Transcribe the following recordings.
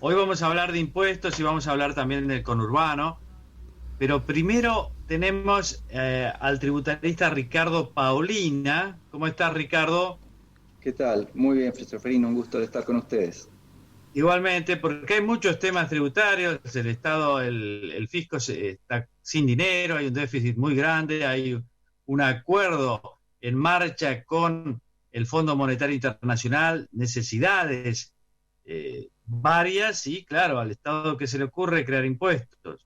Hoy vamos a hablar de impuestos y vamos a hablar también del conurbano, pero primero tenemos al tributarista Ricardo Paulina. ¿Cómo estás, Ricardo? ¿Qué tal? Muy bien, Fristoferino, un gusto de estar con ustedes. Igualmente, porque hay muchos temas tributarios, el Estado, el fisco está sin dinero, hay un déficit muy grande, hay un acuerdo en marcha con el Fondo Monetario Internacional, necesidades varias y, claro, al Estado que se le ocurre crear impuestos.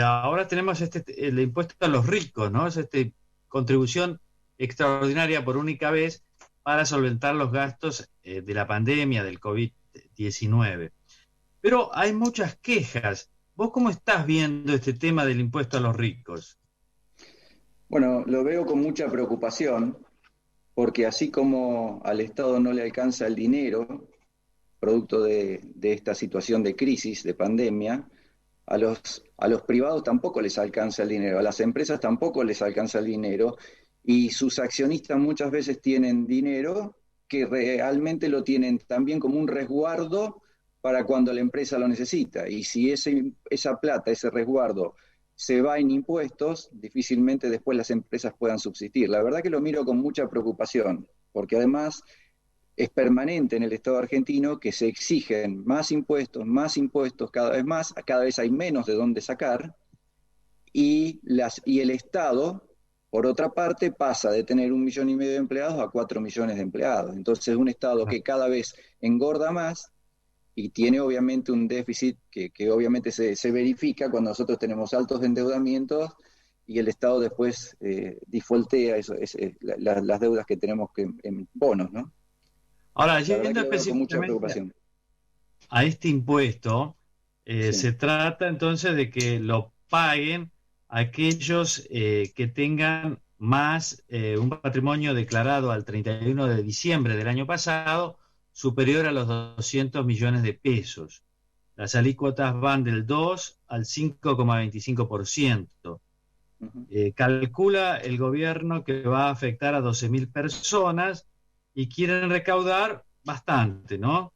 Ahora tenemos el impuesto a los ricos, ¿no? Es contribución extraordinaria por única vez para solventar los gastos de la pandemia del COVID-19. Pero hay muchas quejas. ¿Vos cómo estás viendo este tema del impuesto a los ricos? Bueno, lo veo con mucha preocupación porque así como al Estado no le alcanza el dinero, producto de esta situación de crisis, de pandemia, a los privados tampoco les alcanza el dinero, a las empresas tampoco les alcanza el dinero y sus accionistas muchas veces tienen dinero que realmente lo tienen también como un resguardo para cuando la empresa lo necesita. Y si esa plata, ese resguardo, se va en impuestos, difícilmente después las empresas puedan subsistir. La verdad que lo miro con mucha preocupación, porque además es permanente en el Estado argentino que se exigen más impuestos cada vez más, cada vez hay menos de dónde sacar, y el Estado, por otra parte, pasa de tener 1,5 millones de empleados a 4 millones de empleados. Entonces, un Estado que cada vez engorda más y tiene obviamente un déficit que obviamente se verifica cuando nosotros tenemos altos endeudamientos y el Estado después defaultea las deudas que tenemos en bonos, ¿no? Ahora, La verdad yendo que lo veo con mucha específicamente preocupación. a este impuesto, Sí. se trata entonces de que lo paguen aquellos que tengan más un patrimonio declarado al 31 de diciembre del año pasado superior a los 200 millones de pesos. Las alícuotas van del 2 al 5,25%. Uh-huh. Calcula el gobierno que va a afectar a 12.000 personas y quieren recaudar bastante, ¿no?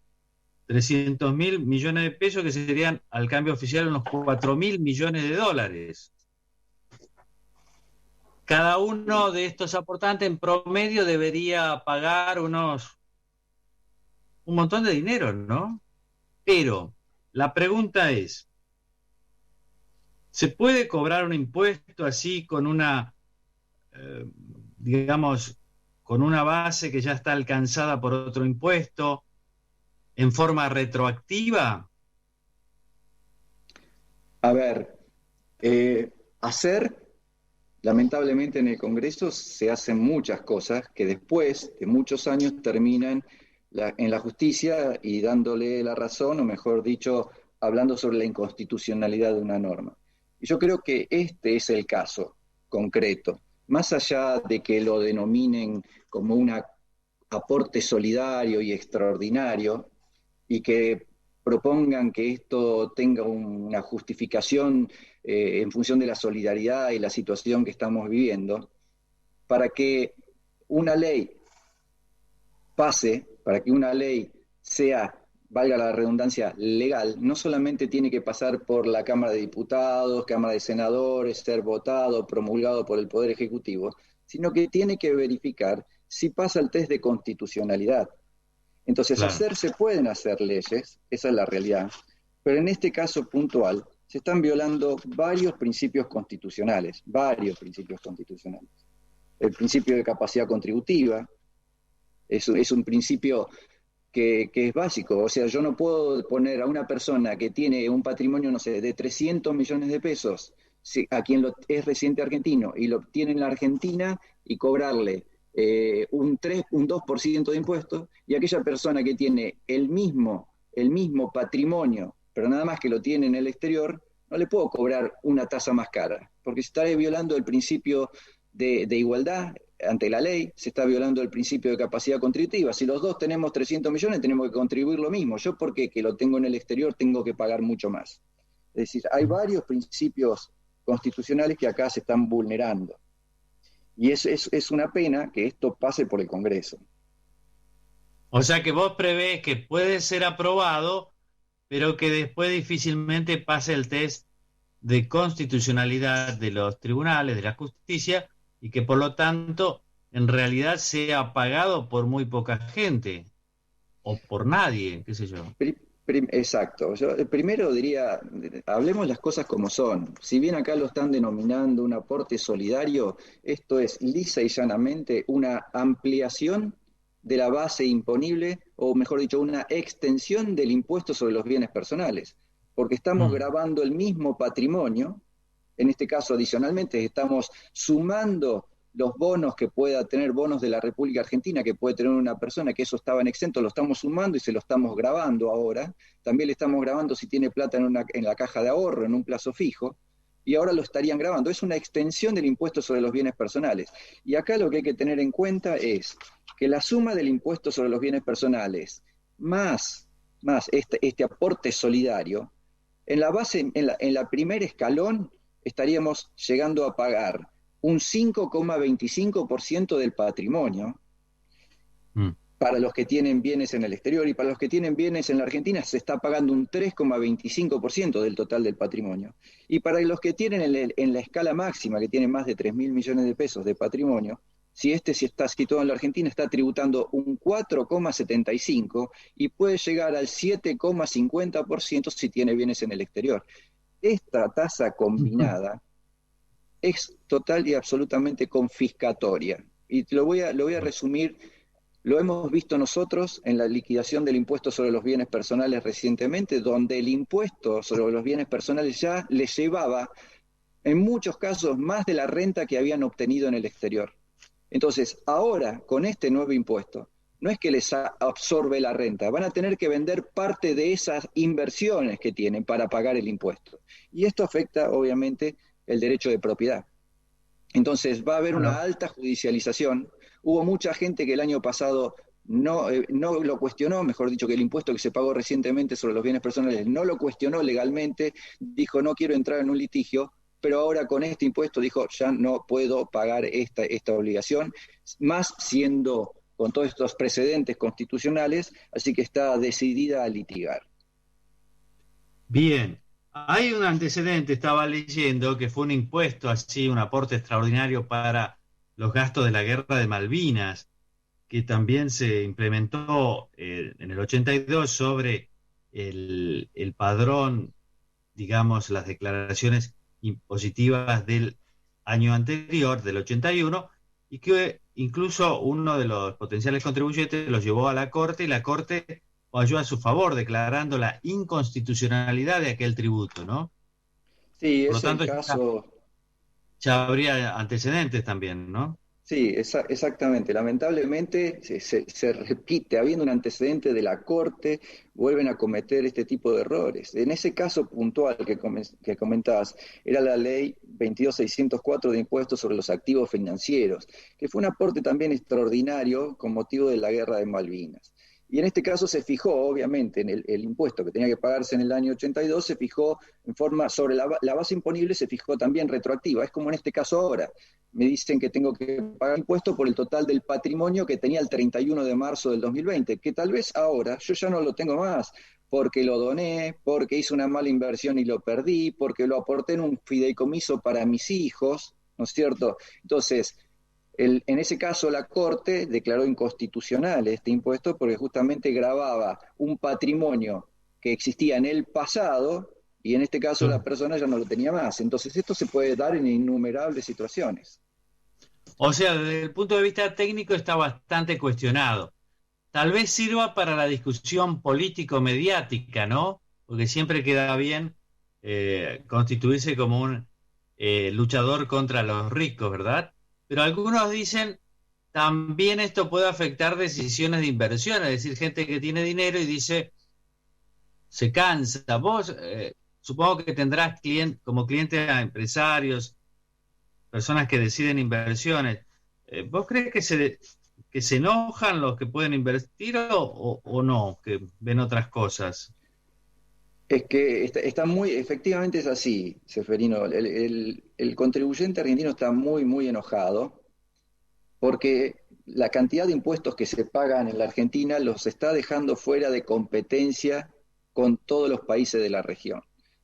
300.000 millones de pesos, que serían al cambio oficial unos 4.000 millones de dólares. Cada uno de estos aportantes en promedio debería pagar un montón de dinero, ¿no? Pero la pregunta es, ¿se puede cobrar un impuesto así con eh, digamos, con una base que ya está alcanzada por otro impuesto en forma retroactiva? A ver, hacer, lamentablemente en el Congreso se hacen muchas cosas que después de muchos años terminan en la justicia y dándole la razón, o mejor dicho, hablando sobre la inconstitucionalidad de una norma. Y yo creo que este es el caso concreto. Más allá de que lo denominen como un aporte solidario y extraordinario, y que propongan que esto tenga una justificación en función de la solidaridad y la situación que estamos viviendo, para que una ley pase, para que una ley sea, valga la redundancia, legal, no solamente tiene que pasar por la Cámara de Diputados, Cámara de Senadores, ser votado, promulgado por el Poder Ejecutivo, sino que tiene que verificar si pasa el test de constitucionalidad. Entonces, Claro. se pueden hacer leyes, esa es la realidad, pero en este caso puntual se están violando varios principios constitucionales, varios principios constitucionales. El principio de capacidad contributiva es un principio que es básico, o sea, yo no puedo poner a una persona que tiene un patrimonio, no sé, de 300 millones de pesos, a quien es residente argentino y lo tiene en la Argentina y cobrarle un 2% de impuestos, y aquella persona que tiene el mismo patrimonio, pero nada más que lo tiene en el exterior, no le puedo cobrar una tasa más cara, porque se está violando el principio de igualdad ante la ley, se está violando el principio de capacidad contributiva. Si los dos tenemos 300 millones, tenemos que contribuir lo mismo. Yo, porque que lo tengo en el exterior, tengo que pagar mucho más. Es decir, hay varios principios constitucionales que acá se están vulnerando. Y es una pena que esto pase por el Congreso. O sea que vos prevés que puede ser aprobado, pero que después difícilmente pase el test de constitucionalidad de los tribunales, de la justicia, y que por lo tanto en realidad sea pagado por muy poca gente o por nadie, qué sé yo. Exacto. Yo primero diría, hablemos las cosas como son. Si bien acá lo están denominando un aporte solidario, esto es lisa y llanamente una ampliación de la base imponible, o mejor dicho, una extensión del impuesto sobre los bienes personales, porque estamos Mm. grabando el mismo patrimonio. En este caso, adicionalmente, estamos sumando los bonos que pueda tener, bonos de la República Argentina que puede tener una persona, que eso estaban exentos, lo estamos sumando y se lo estamos grabando ahora. También le estamos grabando si tiene plata en la caja de ahorro, en un plazo fijo, y ahora lo estarían grabando. Es una extensión del impuesto sobre los bienes personales. Y acá lo que hay que tener en cuenta es que la suma del impuesto sobre los bienes personales más este aporte solidario, en la base, en la primer escalón, estaríamos llegando a pagar un 5,25% del patrimonio Mm. para los que tienen bienes en el exterior, y para los que tienen bienes en la Argentina se está pagando un 3,25% del total del patrimonio. Y para los que tienen en la escala máxima, que tienen más de 3.000 millones de pesos de patrimonio, si está situado en la Argentina, está tributando un 4,75% y puede llegar al 7,50% si tiene bienes en el exterior. Esta tasa combinada es total y absolutamente confiscatoria. Y lo voy a resumir. Lo hemos visto nosotros en la liquidación del impuesto sobre los bienes personales recientemente, donde el impuesto sobre los bienes personales ya les llevaba, en muchos casos, más de la renta que habían obtenido en el exterior. Entonces, ahora, con este nuevo impuesto, no es que les absorbe la renta, van a tener que vender parte de esas inversiones que tienen para pagar el impuesto. Y esto afecta, obviamente, el derecho de propiedad. Entonces va a haber una Claro. alta judicialización. Hubo mucha gente que el año pasado no lo cuestionó, mejor dicho, que el impuesto que se pagó recientemente sobre los bienes personales no lo cuestionó legalmente, dijo no quiero entrar en un litigio, pero ahora con este impuesto dijo ya no puedo pagar esta obligación, más siendo con todos estos precedentes constitucionales, así que está decidida a litigar. Bien, hay un antecedente, estaba leyendo, que fue un impuesto así, un aporte extraordinario para los gastos de la guerra de Malvinas, que también se implementó en el 82 sobre el padrón, digamos, las declaraciones impositivas del año anterior, del 81, y que incluso uno de los potenciales contribuyentes lo llevó a la Corte y la Corte falló a su favor, declarando la inconstitucionalidad de aquel tributo, ¿no? Sí, Por lo es el tanto, caso. ya habría antecedentes también, ¿no? Sí, exactamente. Lamentablemente se repite, habiendo un antecedente de la Corte, vuelven a cometer este tipo de errores. En ese caso puntual que comentabas, era la ley 22.604 de impuestos sobre los activos financieros, que fue un aporte también extraordinario con motivo de la guerra de Malvinas. Y en este caso se fijó, obviamente, en el impuesto que tenía que pagarse en el año 82, se fijó en forma, sobre la base imponible, se fijó también retroactiva. Es como en este caso ahora me dicen que tengo que pagar impuesto por el total del patrimonio que tenía el 31 de marzo del 2020, que tal vez ahora yo ya no lo tengo más, porque lo doné, porque hice una mala inversión y lo perdí, porque lo aporté en un fideicomiso para mis hijos, ¿no es cierto? Entonces, en ese caso la Corte declaró inconstitucional este impuesto porque justamente gravaba un patrimonio que existía en el pasado y en este caso la persona ya no lo tenía más. Entonces esto se puede dar en innumerables situaciones. O sea, desde el punto de vista técnico está bastante cuestionado. Tal vez sirva para la discusión político-mediática, ¿no? Porque siempre queda bien constituirse como un luchador contra los ricos, ¿verdad? Pero algunos dicen también esto puede afectar decisiones de inversión, es decir, gente que tiene dinero y dice, se cansa. Vos supongo que tendrás como cliente a empresarios, personas que deciden inversiones. ¿Vos crees que se enojan los que pueden invertir o no, que ven otras cosas? Es que está muy, efectivamente es así, Seferino. El contribuyente argentino está muy, muy enojado porque la cantidad de impuestos que se pagan en la Argentina los está dejando fuera de competencia con todos los países de la región.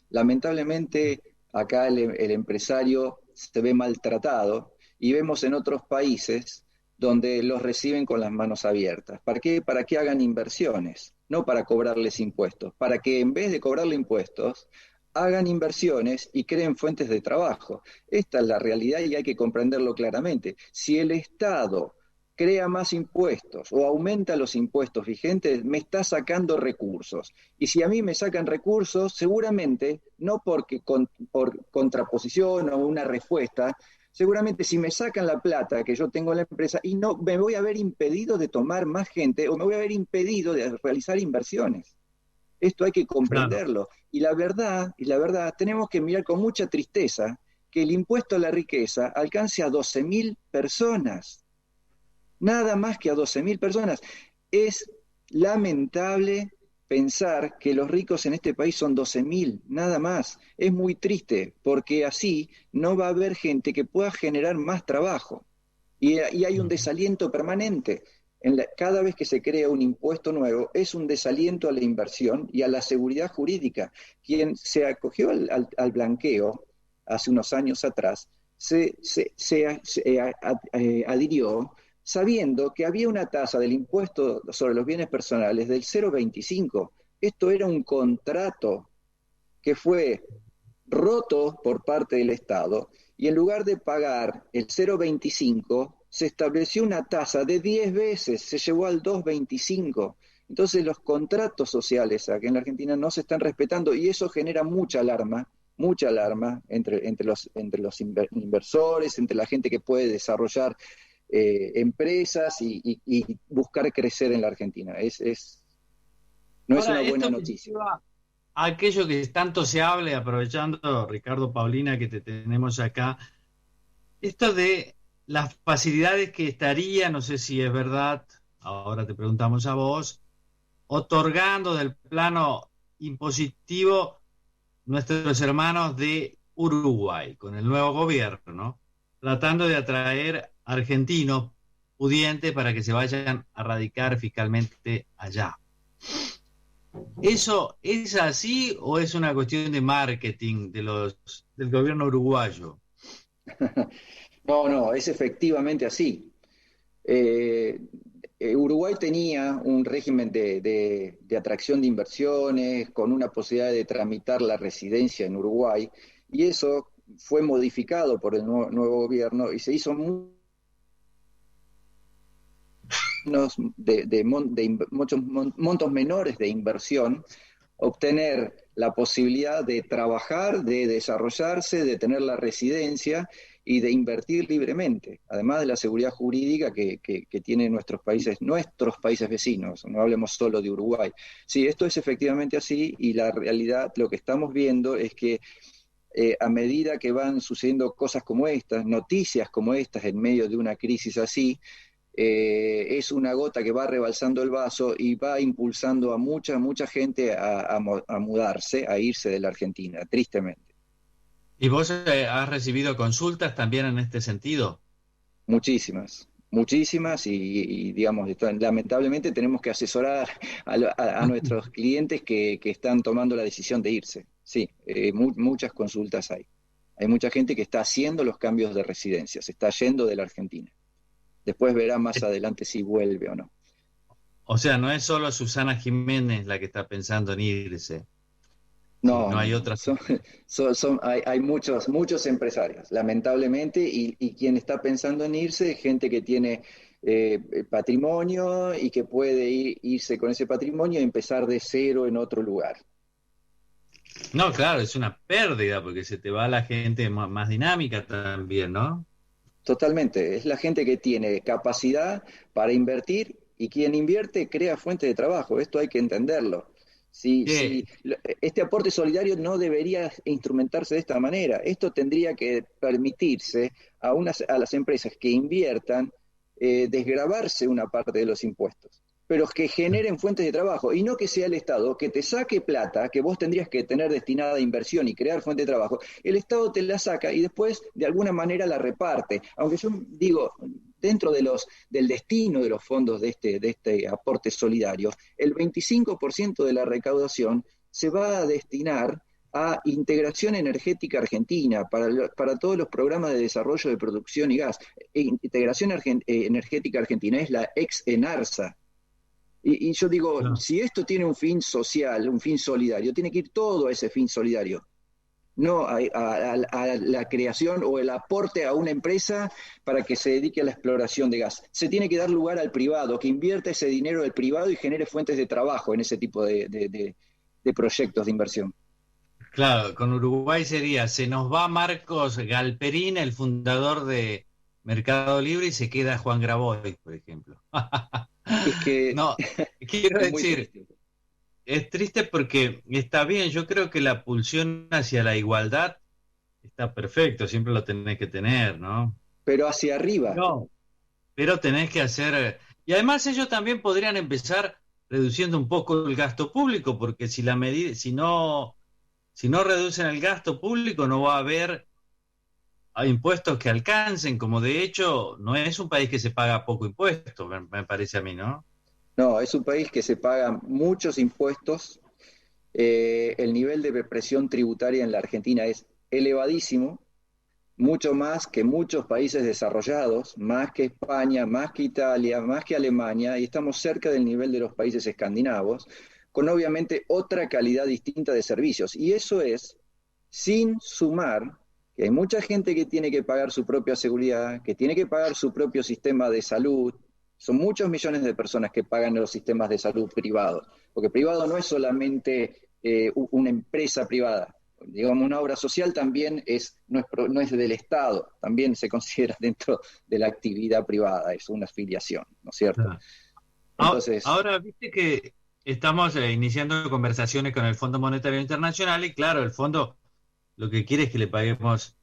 Lamentablemente, acá el empresario se ve maltratado y vemos en otros países donde los reciben con las manos abiertas. ¿Para qué? Para que hagan inversiones, no para cobrarles impuestos, para que en vez de cobrarle impuestos, hagan inversiones y creen fuentes de trabajo. Esta es la realidad y hay que comprenderlo claramente. Si el Estado crea más impuestos o aumenta los impuestos vigentes, me está sacando recursos. Y si a mí me sacan recursos, seguramente, no porque por contraposición o una respuesta, seguramente si me sacan la plata que yo tengo en la empresa y no me voy a ver impedido de tomar más gente o me voy a ver impedido de realizar inversiones. Esto hay que Claro. comprenderlo. Y la verdad, tenemos que mirar con mucha tristeza que el impuesto a la riqueza alcance a 12.000 personas, nada más que a 12.000 personas. Es lamentable pensar que los ricos en este país son 12.000, nada más. Es muy triste, porque así no va a haber gente que pueda generar más trabajo. Y hay un desaliento permanente. Cada vez que se crea un impuesto nuevo, es un desaliento a la inversión y a la seguridad jurídica. Quien se acogió al blanqueo hace unos años atrás, adhirió sabiendo que había una tasa del impuesto sobre los bienes personales del 0,25. Esto era un contrato que fue roto por parte del Estado y en lugar de pagar el 0,25, se estableció una tasa de 10 veces, se llevó al 2,25. Entonces los contratos sociales aquí en la Argentina no se están respetando y eso genera mucha alarma entre los inversores, entre la gente que puede desarrollar empresas y buscar crecer en la Argentina. No es Ahora, una buena esto me noticia. lleva a aquello que tanto se hable, aprovechando, Ricardo Paulina, que te tenemos acá, esto de las facilidades que estaría, no sé si es verdad, ahora te preguntamos a vos, otorgando del plano impositivo nuestros hermanos de Uruguay, con el nuevo gobierno, tratando de atraer argentinos pudientes para que se vayan a radicar fiscalmente allá. ¿Eso es así o es una cuestión de marketing del gobierno uruguayo? No, no, es efectivamente así. Eh, Uruguay tenía un régimen de atracción de inversiones con una posibilidad de tramitar la residencia en Uruguay y eso fue modificado por el nuevo gobierno y se hizo muchos montos menores de inversión, obtener la posibilidad de trabajar, de desarrollarse, de tener la residencia y de invertir libremente, además de la seguridad jurídica que tienen nuestros países vecinos, no hablemos solo de Uruguay. Sí, esto es efectivamente así y la realidad, lo que estamos viendo es que a medida que van sucediendo cosas como estas, noticias como estas en medio de una crisis así, es una gota que va rebalsando el vaso y va impulsando a mucha gente a mudarse, a irse de la Argentina, tristemente. ¿Y vos has recibido consultas también en este sentido? Muchísimas y digamos, lamentablemente tenemos que asesorar a nuestros clientes que están tomando la decisión de irse. Sí, muchas consultas hay. Hay mucha gente que está haciendo los cambios de residencia, se está yendo de la Argentina. Después verá más adelante si vuelve o no. O sea, no es solo Susana Jiménez la que está pensando en irse, No, sino no, hay no. otras. Hay muchos empresarios, lamentablemente, y quien está pensando en irse es gente que tiene patrimonio y que puede irse con ese patrimonio y empezar de cero en otro lugar. No, claro, es una pérdida porque se te va la gente más dinámica también, ¿no? Totalmente. Es la gente que tiene capacidad para invertir y quien invierte crea fuentes de trabajo. Esto hay que entenderlo. Que Este aporte solidario no debería instrumentarse de esta manera. Esto tendría que permitirse a las empresas que inviertan desgravarse una parte de los impuestos, pero que generen fuentes de trabajo y no que sea el Estado que te saque plata que vos tendrías que tener destinada a inversión y crear fuentes de trabajo. El Estado te la saca y después de alguna manera la reparte. Aunque yo digo, dentro del destino de los fondos de este aporte solidario, el 25% de la recaudación se va a destinar a integración energética argentina, para todos los programas de desarrollo de producción y gas. Integración energética argentina es la ex Enarsa. Y yo digo, No. si esto tiene un fin social, un fin solidario, tiene que ir todo a ese fin solidario, no a la creación o el aporte a una empresa para que se dedique a la exploración de gas. Se tiene que dar lugar al privado, que invierta ese dinero del privado y genere fuentes de trabajo en ese tipo de proyectos de inversión. Claro, con Uruguay sería, se nos va Marcos Galperín, el fundador de Mercado Libre, y se queda Juan Grabois, por ejemplo. Es que No, quiero es muy decir, triste. es triste porque está bien, yo creo que la pulsión hacia la igualdad está perfecto, siempre lo tenés que tener, ¿no? Pero hacia arriba. No, pero tenés que hacer, y además ellos también podrían empezar reduciendo un poco el gasto público, porque si la medida, si no reducen el gasto público, no va a haber impuestos que alcancen, como de hecho no es un país que se paga poco impuesto, me parece a mí, ¿no? No, es un país que se paga muchos impuestos. El nivel de presión tributaria en la Argentina es elevadísimo, mucho más que muchos países desarrollados, más que España, más que Italia, más que Alemania, y estamos cerca del nivel de los países escandinavos, con obviamente otra calidad distinta de servicios. Y eso es sin sumar que hay mucha gente que tiene que pagar su propia seguridad, que tiene que pagar su propio sistema de salud. Son muchos millones de personas que pagan los sistemas de salud privados, porque privado no es solamente una empresa privada. Digamos, una obra social también no es del Estado, también se considera dentro de la actividad privada, es una afiliación, ¿no es cierto? Claro. Entonces, Ahora, viste que estamos iniciando conversaciones con el Fondo Monetario Internacional y claro, el fondo lo que quiere es que le paguemos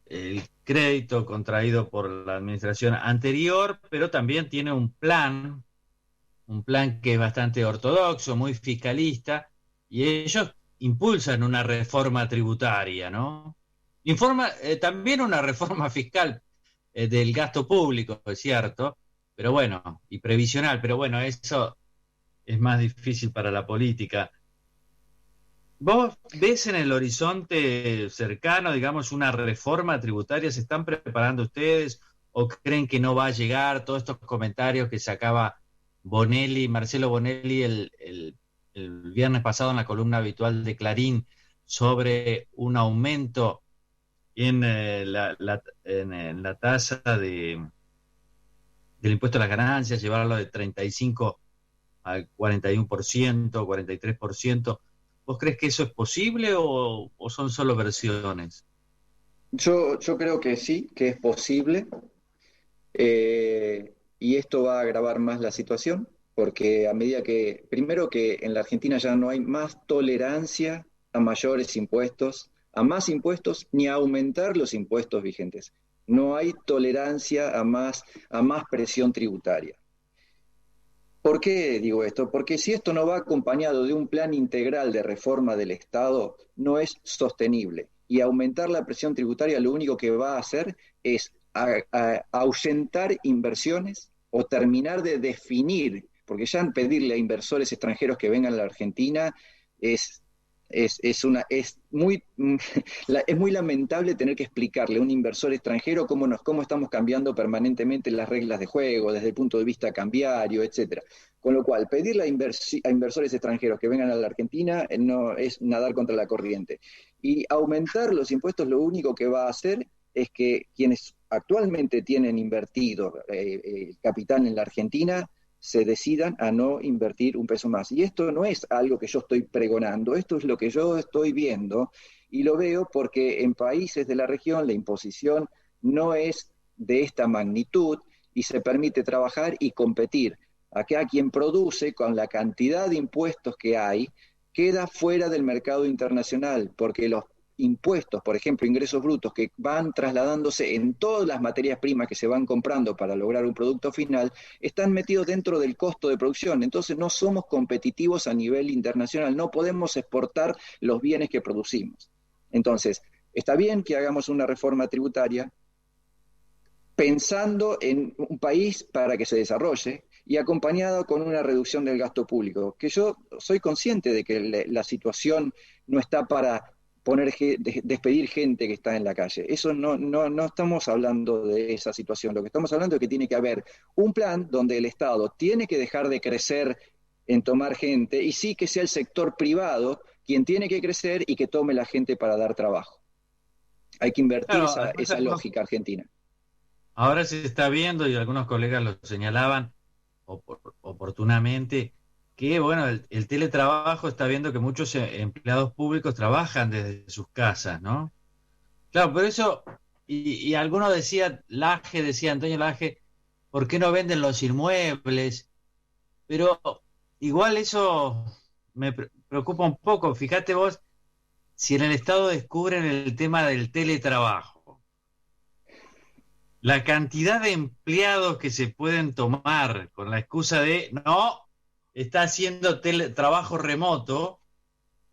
el crédito contraído por la administración anterior, pero también tiene un plan que es bastante ortodoxo, muy fiscalista, y ellos impulsan una reforma tributaria, ¿no? También una reforma fiscal del gasto público, es cierto, pero bueno, y previsional, pero bueno, eso es más difícil para la política. ¿Vos ves en el horizonte cercano, digamos, una reforma tributaria? ¿Se están preparando ustedes o creen que no va a llegar? Todos estos comentarios que sacaba Marcelo Bonelli, el viernes pasado en la columna habitual de Clarín sobre un aumento en, en la tasa del impuesto a las ganancias, llevarlo de 35 al 41%, 43%. ¿Vos crees que eso es posible o son solo versiones? yo creo que sí, que es posible, y esto va a agravar más la situación, porque a medida que, primero que en la Argentina ya no hay más tolerancia a mayores impuestos, a más impuestos, ni a aumentar los impuestos vigentes. No hay tolerancia a más presión tributaria. ¿Por qué digo esto? Porque si esto no va acompañado de un plan integral de reforma del Estado, no es sostenible. Y aumentar la presión tributaria lo único que va a hacer es ahuyentar inversiones o terminar de definir, porque ya pedirle a inversores extranjeros que vengan a la Argentina es, es muy lamentable tener que explicarle a un inversor extranjero cómo estamos cambiando permanentemente las reglas de juego desde el punto de vista cambiario, etcétera. Con lo cual, pedirle a inversores extranjeros que vengan a la Argentina no es nadar contra la corriente. Y aumentar los impuestos lo único que va a hacer es que quienes actualmente tienen invertido capital en la Argentina se decidan a no invertir un peso más. Y esto no es algo que yo estoy pregonando, esto es lo que yo estoy viendo y lo veo porque en países de la región la imposición no es de esta magnitud y se permite trabajar y competir. Acá quien produce con la cantidad de impuestos que hay queda fuera del mercado internacional porque los impuestos, por ejemplo, ingresos brutos que van trasladándose en todas las materias primas que se van comprando para lograr un producto final, están metidos dentro del costo de producción. Entonces no somos competitivos a nivel internacional, no podemos exportar los bienes que producimos. Entonces, está bien que hagamos una reforma tributaria, pensando en un país para que se desarrolle y acompañado con una reducción del gasto público, que yo soy consciente de que la situación no está para despedir gente que está en la calle. Eso no estamos hablando de esa situación. Lo que estamos hablando es que tiene que haber un plan donde el Estado tiene que dejar de crecer en tomar gente y sí que sea el sector privado quien tiene que crecer y que tome la gente para dar trabajo. Hay que invertir Claro, además, esa lógica argentina. ahora se está viendo, y algunos colegas lo señalaban oportunamente, que bueno, el teletrabajo está viendo que muchos empleados públicos trabajan desde sus casas, ¿no? Claro, por eso, y algunos decía, Antonio Laje, ¿por qué no venden los inmuebles? Pero igual eso me preocupa un poco. Fíjate vos, si en el Estado descubren el tema del teletrabajo, la cantidad de empleados que se pueden tomar con la excusa de, no, está haciendo trabajo remoto,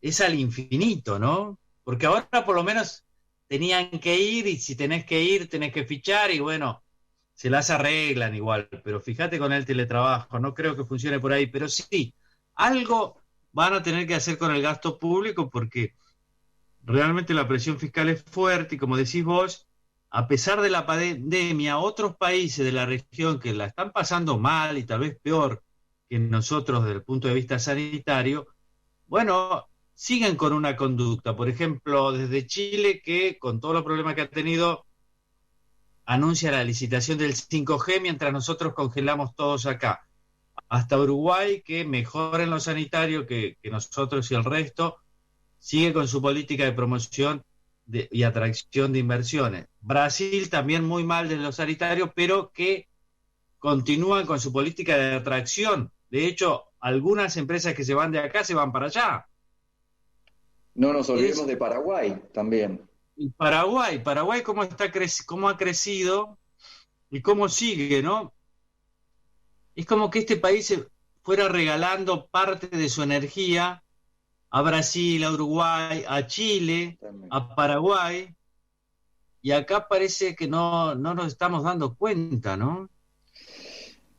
es al infinito, ¿no? Porque ahora por lo menos tenían que ir, y si tenés que ir, tenés que fichar, y bueno, se las arreglan igual. Pero fíjate con el teletrabajo, no creo que funcione por ahí, pero sí, algo van a tener que hacer con el gasto público, porque realmente la presión fiscal es fuerte, y como decís vos, a pesar de la pandemia, otros países de la región que la están pasando mal y tal vez peor que nosotros desde el punto de vista sanitario, bueno, siguen con una conducta. Por ejemplo, desde Chile, que con todos los problemas que ha tenido, anuncia la licitación del 5G mientras nosotros congelamos todos acá. Hasta Uruguay, que mejora en lo sanitario que nosotros y el resto, sigue con su política de promoción y atracción de inversiones. Brasil también muy mal desde lo sanitario, pero que continúan con su política de atracción. De hecho, algunas empresas que se van de acá se van para allá. No nos olvidemos de Paraguay también. Paraguay cómo ha crecido y cómo sigue, ¿no? Es como que este país se fuera regalando parte de su energía a Brasil, a Uruguay, a Chile, También. a Paraguay, y acá parece que no nos estamos dando cuenta, ¿no?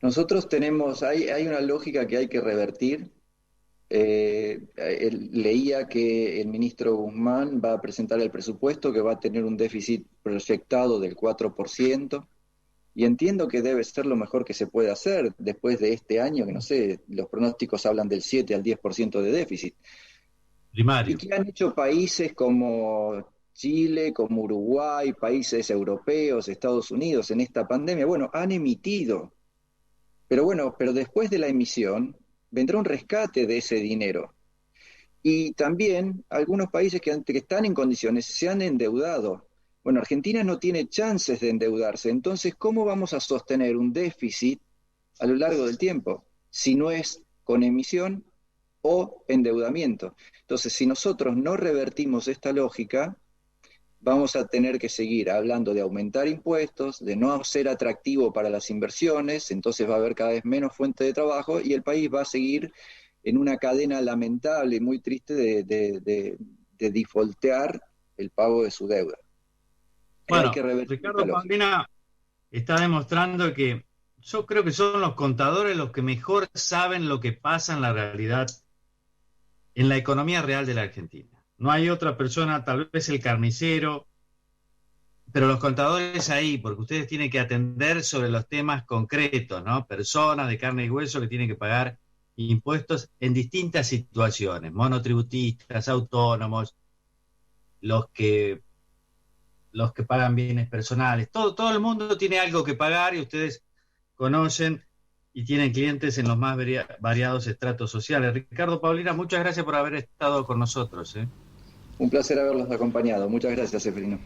Nosotros hay una lógica que hay que revertir. Leía que el ministro Guzmán va a presentar el presupuesto que va a tener un déficit proyectado del 4%, y entiendo que debe ser lo mejor que se puede hacer después de este año, que no sé, los pronósticos hablan del 7 al 10% de déficit. Primario. ¿Y qué han hecho países como Chile, como Uruguay, países europeos, Estados Unidos en esta pandemia? Bueno, han emitido, pero después de la emisión vendrá un rescate de ese dinero. Y también algunos países que están en condiciones se han endeudado. Bueno, Argentina no tiene chances de endeudarse, entonces, ¿cómo vamos a sostener un déficit a lo largo del tiempo si no es con emisión o endeudamiento? Entonces, si nosotros no revertimos esta lógica, vamos a tener que seguir hablando de aumentar impuestos, de no ser atractivo para las inversiones, entonces va a haber cada vez menos fuente de trabajo y el país va a seguir en una cadena lamentable y muy triste de defaultear el pago de su deuda. Hay Bueno, que revertir esta Ricardo lógica. Paulina está demostrando que yo creo que son los contadores los que mejor saben lo que pasa en la realidad, en la economía real de la Argentina. No hay otra persona, tal vez el carnicero, pero los contadores ahí, porque ustedes tienen que atender sobre los temas concretos, ¿no? Personas de carne y hueso que tienen que pagar impuestos en distintas situaciones, monotributistas, autónomos, los que, los que pagan bienes personales, todo el mundo tiene algo que pagar, y ustedes conocen y tienen clientes en los más variados estratos sociales. Ricardo Paulina, muchas gracias por haber estado con nosotros, ¿eh? Un placer haberlos acompañado. Muchas gracias, Seferino.